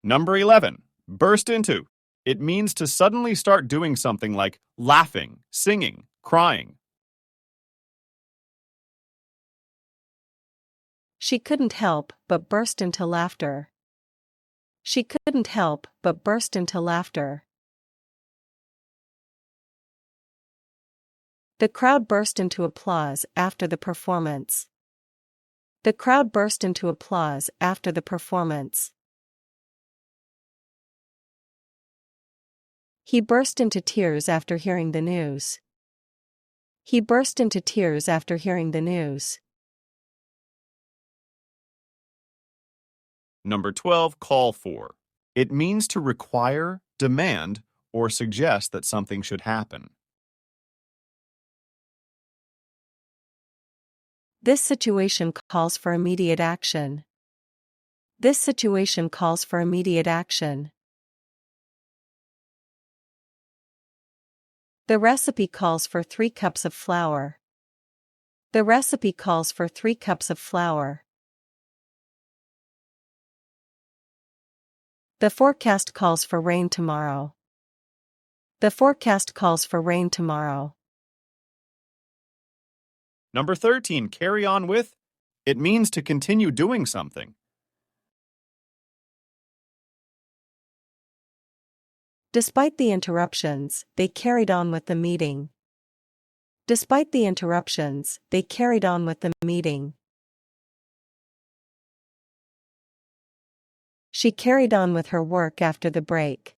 Number 11. Burst into. It means to suddenly start doing something like laughing, singing, crying. She couldn't help but burst into laughter. She couldn't help but burst into laughter. The crowd burst into applause after the performance. The crowd burst into applause after the performance. He burst into tears after hearing the news. He burst into tears after hearing the news. Number 12. Call for. It means to require, demand, or suggest that something should happen. This situation calls for immediate action. This situation calls for immediate action. The recipe calls for 3 cups of flour. The recipe calls for 3 cups of flour. The forecast calls for rain tomorrow. The forecast calls for rain tomorrow. Number 13. Carry on with. It means to continue doing something. Despite the interruptions, they carried on with the meeting. Despite the interruptions, they carried on with the meeting. She carried on with her work after the break.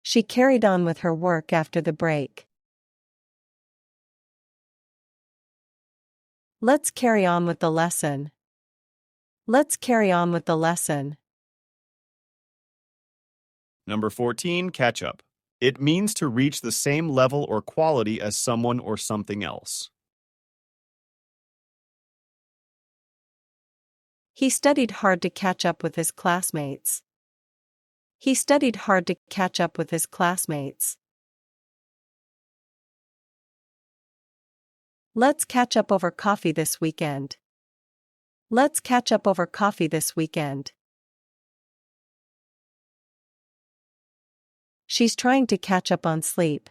She carried on with her work after the break. Let's carry on with the lesson. Let's carry on with the lesson. Number 14. Catch up. It means to reach the same level or quality as someone or something else. He studied hard to catch up with his classmates. He studied hard to catch up with his classmates. Let's catch up over coffee this weekend. Let's catch up over coffee this weekend. She's trying to catch up on sleep.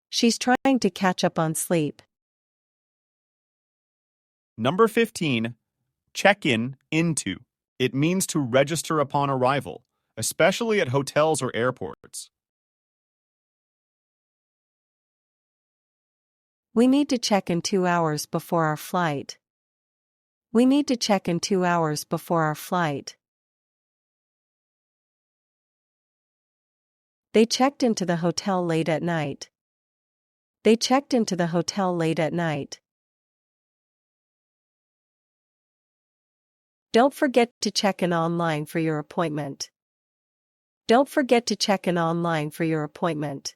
She's trying to catch up on sleep. Number 15. Check in, into. It means to register upon arrival, especially at hotels or airports. We need to check in 2 hours before our flight. We need to check in 2 hours before our flight. They checked into the hotel late at night. They checked into the hotel late at night. Don't forget to check in online for your appointment. Don't forget to check in online for your appointment.